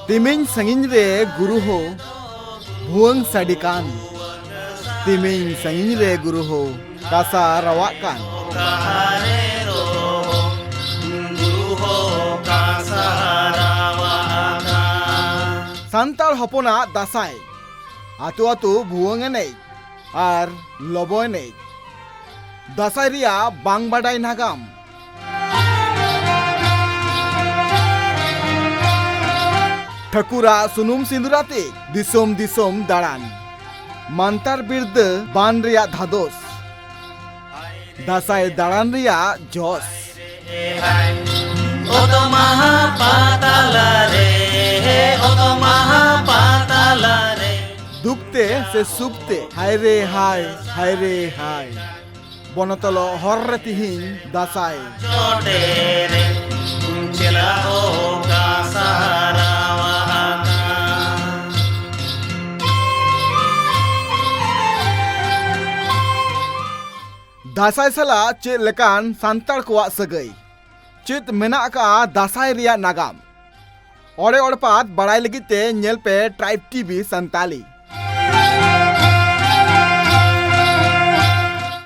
Timing sangin re guru ho buang sadikan. Timing sangin re guru ho kasa rawakan. Santal hopona dasai atu buang enei ar lobo enei. Dasai ria bang badai nagam. ঠাকুরা সুনুম সিন্দুরাতে দিসম দিসম দাঁড়ান মান্তার বিরুদ্ধে বান রিয়া ধাদোস দাসায় দাঁড়ান Riya Jos দুবতে সে সুবতে হায় রে হায় হায় রে হায় বনতল হররে তিহিন দাসায় दासाई साला चेत लेकान सांतार कोआ सगई चेत मेना का दासाई रिया नागाम ओरे ओड़पात बड़ाई लगी ते नेल पे ट्राइब टीवी संताली।